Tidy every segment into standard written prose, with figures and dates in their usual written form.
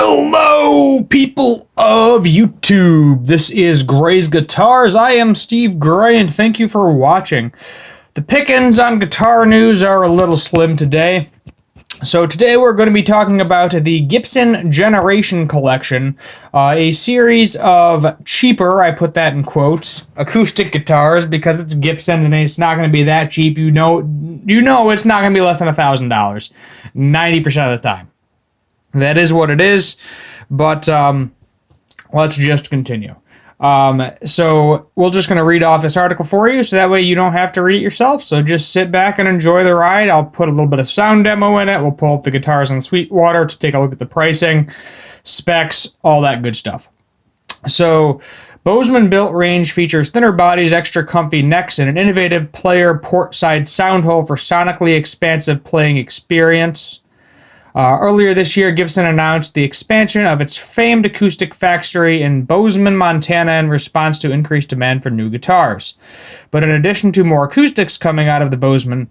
Hello, people of YouTube. This is Gray's Guitars. I am Steve Gray, and thank you for watching. The pickings on guitar news are a little slim today. So today we're going to be talking about the Gibson Generation Collection, a series of cheaper, I put that in quotes, acoustic guitars because it's Gibson and it's not going to be that cheap. You know it's not going to be less than $1,000 90% of the time. That is what it is, but let's just continue. So we're just going to read off this article for you, so that way you don't have to read it yourself. So just sit back and enjoy the ride. I'll put a little bit of sound demo in it. We'll pull up the guitars on Sweetwater to take a look at the pricing, specs, all that good stuff. So Bozeman built range features thinner bodies, extra comfy necks, and an innovative player port side sound hole for sonically expansive playing experience. Earlier this year, Gibson announced the expansion of its famed acoustic factory in Bozeman, Montana, in response to increased demand for new guitars. But in addition to more acoustics coming out of the Bozeman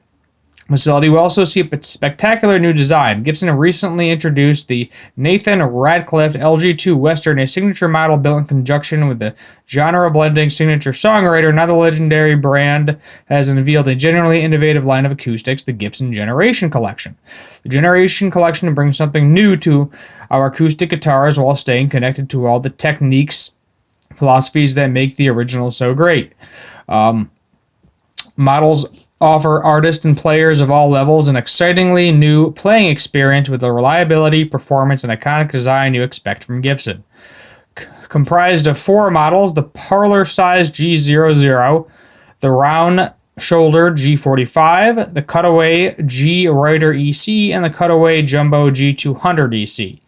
facility, we also see a spectacular new design. Gibson recently introduced the Nathan Radcliffe LG2 Western, a signature model built in conjunction with the genre-blending signature songwriter. Now the legendary brand has unveiled a genuinely innovative line of acoustics, the Gibson Generation Collection. The Generation Collection brings something new to our acoustic guitars while staying connected to all the techniques, philosophies that make the original so great. Models offer artists and players of all levels an excitingly new playing experience with the reliability, performance, and iconic design you expect from Gibson. Comprised of four models: the parlor size G00, the round shoulder G45, the cutaway G Rider EC, and the cutaway jumbo G200 EC.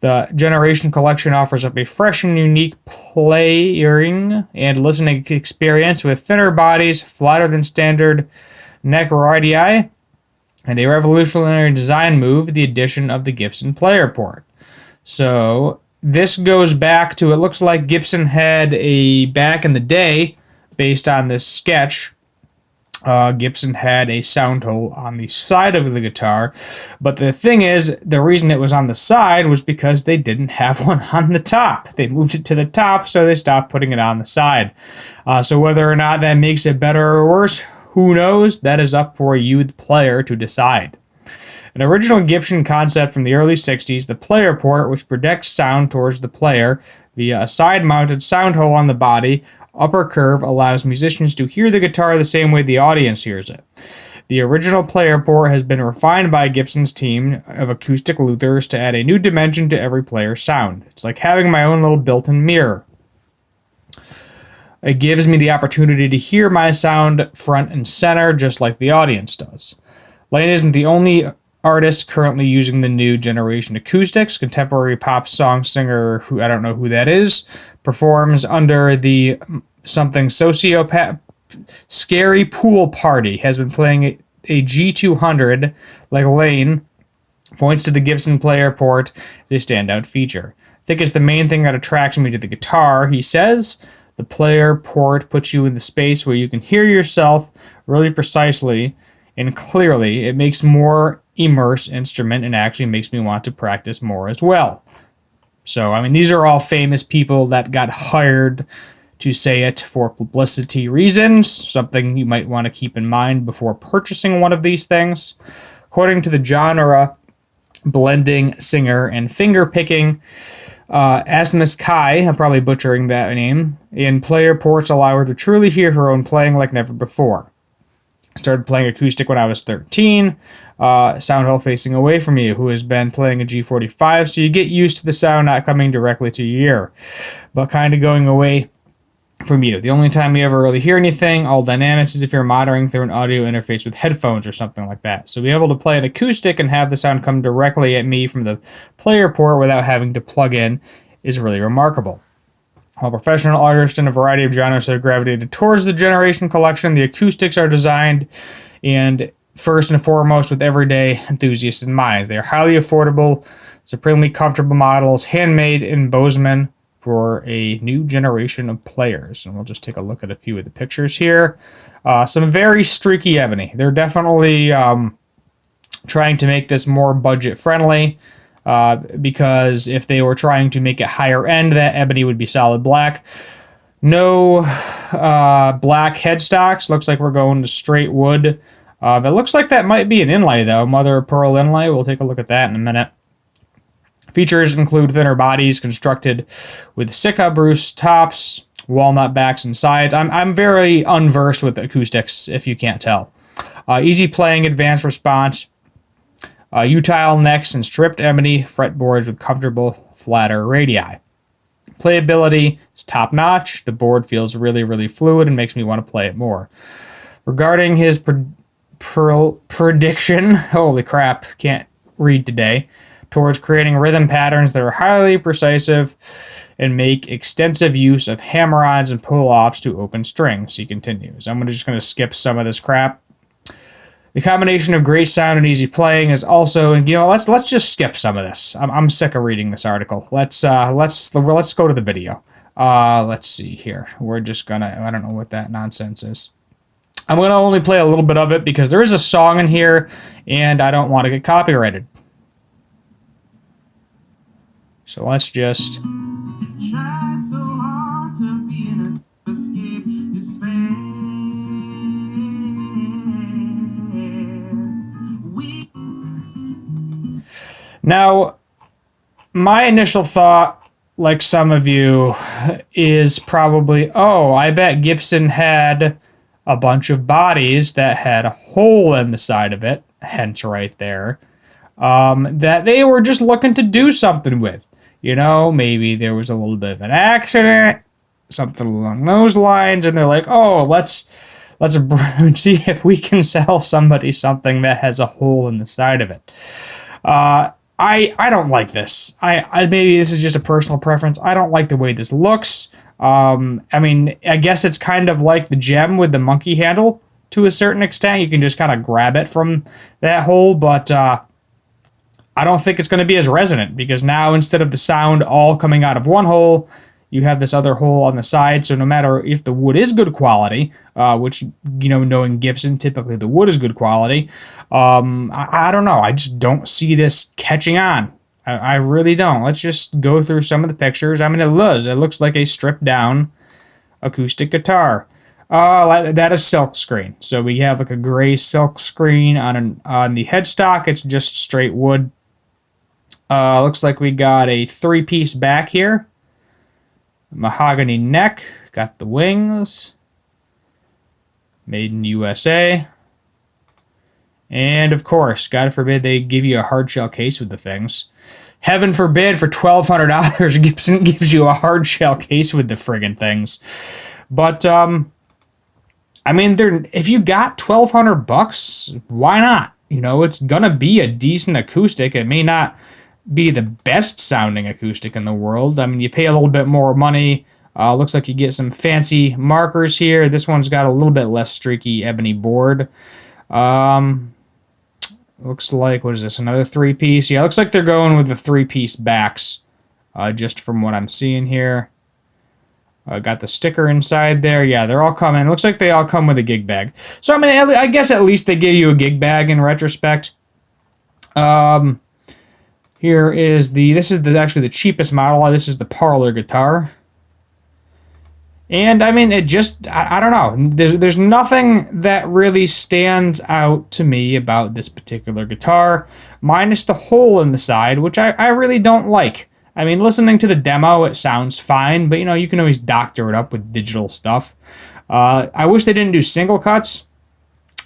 The Generation Collection offers up a fresh and unique playing and listening experience with thinner bodies, flatter than standard neck radii, and a revolutionary design move, the addition of the Gibson player port. So this goes back to, it looks like Gibson had back in the day, based on this sketch, Gibson had a sound hole on the side of the guitar, but the thing is, the reason it was on the side was because they didn't have one on the top. They moved it to the top, so they stopped putting it on the side. So whether or not that makes it better or worse, who knows? That is up for you, the player, to decide. An original Gibson concept from the early 60s, the player port, which projects sound towards the player via a side-mounted sound hole on the body, upper curve, allows musicians to hear the guitar the same way the audience hears it. The original player port has been refined by Gibson's team of acoustic luthiers to add a new dimension to every player's sound. It's like having my own little built-in mirror. It gives me the opportunity to hear my sound front and center, just like the audience does. Lane isn't the only artist currently using the new Generation acoustics. Contemporary pop song singer, who I don't know who that is, performs under the something sociopath Scary Pool Party, has been playing a G200 like Lane, points to the Gibson player port as a standout feature. I think it's the main thing that attracts me to the guitar, he says. The player port puts you in the space where you can hear yourself really precisely and clearly. It makes more immersed instrument and actually makes me want to practice more as well. So, I mean, these are all famous people that got hired to say it for publicity reasons, something you might want to keep in mind before purchasing one of these things. According to the genre blending singer and finger picking, Asmus Kai, I'm probably butchering that name, and player ports allow her to truly hear her own playing like never before. Started playing acoustic when I was 13. Sound hole facing away from you, who has been playing a G45, so you get used to the sound not coming directly to your ear, but kind of going away from you. The only time you ever really hear anything, all dynamics, is if you're monitoring through an audio interface with headphones or something like that. So be able to play an acoustic and have the sound come directly at me from the player port without having to plug in is really remarkable. While professional artists in a variety of genres have gravitated towards the Generation Collection, the acoustics are designed and first and foremost with everyday enthusiasts in mind. They are highly affordable, supremely comfortable models, handmade in Bozeman for a new generation of players. And we'll just take a look at a few of the pictures here. Some very streaky ebony. They're definitely trying to make this more budget friendly. because if they were trying to make it higher end, that ebony would be solid black. No black headstocks. Looks like we're going to straight wood. It looks like that might be an inlay, though. Mother of pearl inlay. We'll take a look at that in a minute. Features include thinner bodies constructed with Sika Bruce tops, walnut backs, and sides. I'm very unversed with acoustics, if you can't tell. Easy playing, advanced response, utile necks, and stripped ebony fretboards with comfortable, flatter radii. Playability is top-notch. The board feels really, really fluid and makes me want to play it more. Regarding his prediction, holy crap, can't read today, towards creating rhythm patterns that are highly precise and make extensive use of hammer-ons and pull-offs to open strings, he continues. I'm just going to skip some of this crap. The combination of great sound and easy playing is also, and let's just skip some of this. I'm sick of reading this article. Let's go to the video. Let's see here. We're just gonna, I don't know what that nonsense is. I'm gonna only play a little bit of it because there is a song in here, and I don't want to get copyrighted. So let's just. Tried so hard to be an escape despair. Now, my initial thought, like some of you, is probably, oh, I bet Gibson had a bunch of bodies that had a hole in the side of it, hence right there, that they were just looking to do something with. Maybe there was a little bit of an accident, something along those lines, and they're like, oh, let's see if we can sell somebody something that has a hole in the side of it. I don't like this. I maybe this is just a personal preference. I don't like the way this looks. I guess it's kind of like the gem with the monkey handle to a certain extent. You can just kind of grab it from that hole, but I don't think it's going to be as resonant because now instead of the sound all coming out of one hole, you have this other hole on the side. So no matter if the wood is good quality, which, knowing Gibson, typically the wood is good quality, I don't know. I just don't see this catching on. I really don't. Let's just go through some of the pictures. It looks like a stripped down acoustic guitar. That is silk screen. So we have like a gray silk screen on the headstock. It's just straight wood. Looks like we got a 3-piece back here. Mahogany neck. Got the wings. Made in USA. And of course, God forbid they give you a hard shell case with the things. Heaven forbid for $1,200 Gibson gives you a hard shell case with the friggin' things. But if you got $1,200, why not? It's gonna be a decent acoustic. It may not be the best sounding acoustic in the world. You pay a little bit more money. Looks like you get some fancy markers here. This one's got a little bit less streaky ebony board. Looks like, what is this, another 3-piece? Yeah, looks like they're going with the 3-piece backs, just from what I'm seeing here. Got the sticker inside there. Yeah, they're all coming. Looks like they all come with a gig bag. So, I guess at least they give you a gig bag in retrospect. Here is actually the cheapest model. This is the parlor guitar. And, it just, I don't know. There's nothing that really stands out to me about this particular guitar, minus the hole in the side, which I really don't like. Listening to the demo, it sounds fine, but, you can always doctor it up with digital stuff. I wish they didn't do single cuts.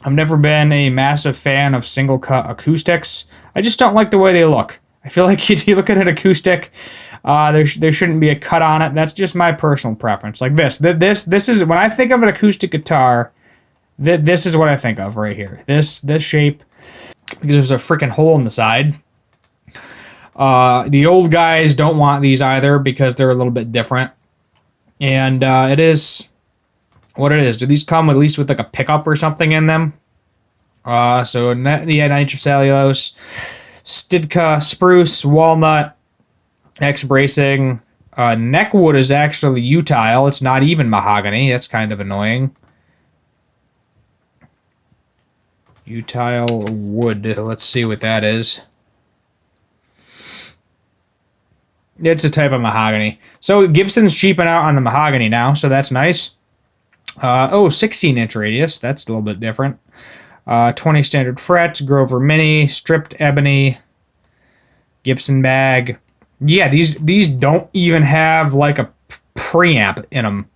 I've never been a massive fan of single cut acoustics. I just don't like the way they look. I feel like if you look at an acoustic, there shouldn't be a cut on it. That's just my personal preference. Like this is, when I think of an acoustic guitar, this is what I think of right here. This shape, because there's a freaking hole in the side. The old guys don't want these either because they're a little bit different. And it is what it is. Do these come at least with like a pickup or something in them? So nitrocellulose, Stidka spruce, walnut, X bracing. Neck wood is actually utile. It's not even mahogany. That's kind of annoying. Utile wood. Let's see what that is. It's a type of mahogany. So Gibson's cheaping out on the mahogany now, so that's nice. 16-inch radius. That's a little bit different. 20 standard frets, Grover Mini, stripped ebony, Gibson bag. Yeah, these don't even have like a preamp in them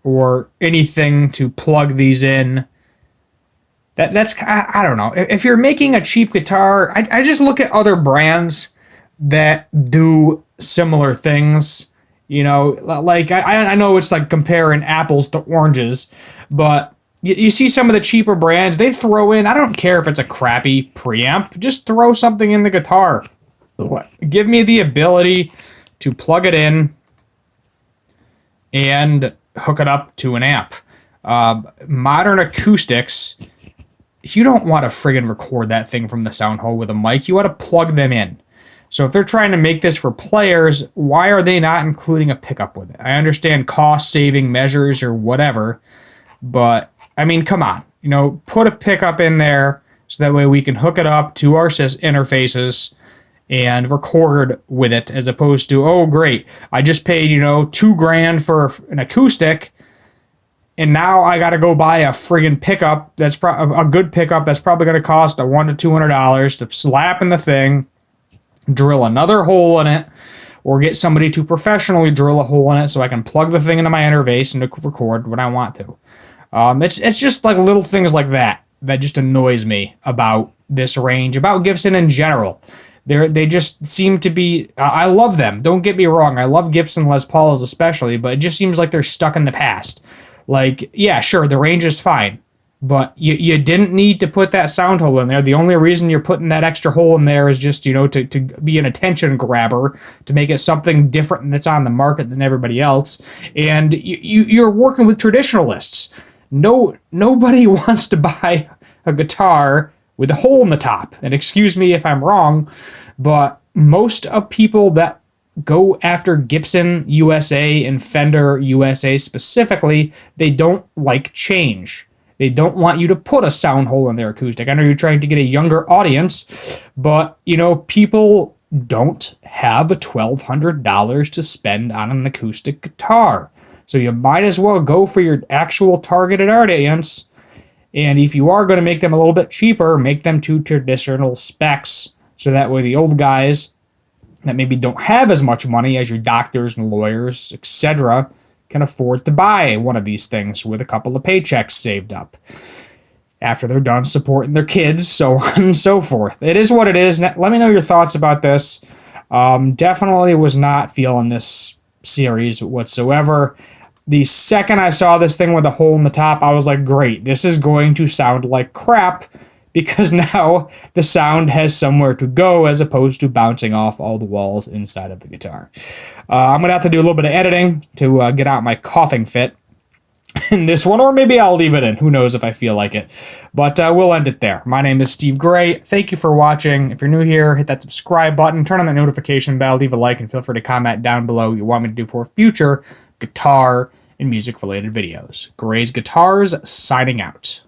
or anything to plug these in. I don't know. If you're making a cheap guitar, I just look at other brands that do similar things. You know, like I know it's like comparing apples to oranges, but you see some of the cheaper brands, they throw in, I don't care if it's a crappy preamp, just throw something in the guitar. Give me the ability to plug it in and hook it up to an amp. Modern acoustics, you don't want to friggin' record that thing from the sound hole with a mic. You want to plug them in. So if they're trying to make this for players, why are they not including a pickup with it? I understand cost-saving measures or whatever, but, I mean, come on. You know, put a pickup in there so that way we can hook it up to our interfaces and record with it, as opposed to, oh, great, I just paid, $2,000 for an acoustic, and now I got to go buy a friggin' pickup that's a good pickup that's probably going to cost $100 to $200 to slap in the thing, drill another hole in it, or get somebody to professionally drill a hole in it so I can plug the thing into my interface and record when I want to. It's just like little things like that just annoys me about this range, about Gibson in general. They just seem to be... I love them, don't get me wrong. I love Gibson Les Pauls especially, but it just seems like they're stuck in the past. Like, yeah, sure, the range is fine, but you didn't need to put that sound hole in there. The only reason you're putting that extra hole in there is just, to be an attention grabber, to make it something different that's on the market than everybody else. And you're working with traditionalists. Nobody wants to buy a guitar with a hole in the top. And excuse me if I'm wrong, but most of people that go after Gibson USA and Fender USA specifically, they don't like change. They don't want you to put a sound hole in their acoustic. I know you're trying to get a younger audience, but, people don't have $1,200 to spend on an acoustic guitar. So you might as well go for your actual targeted audience. And if you are going to make them a little bit cheaper, make them to traditional specs. So that way the old guys that maybe don't have as much money as your doctors and lawyers, etc., can afford to buy one of these things with a couple of paychecks saved up after they're done supporting their kids, so on and so forth. It is what it is. Let me know your thoughts about this. Definitely was not feeling this series whatsoever. The second I saw this thing with a hole in the top, I was like, great, this is going to sound like crap, because now the sound has somewhere to go as opposed to bouncing off all the walls inside of the guitar. I'm going to have to do a little bit of editing to get out my coughing fit in this one, or maybe I'll leave it in. Who knows if I feel like it. But we'll end it there. My name is Steve Gray. Thank you for watching. If you're new here, hit that subscribe button, turn on that notification bell, leave a like, and feel free to comment down below what you want me to do for future guitar and music-related videos. Gray's Guitars, signing out.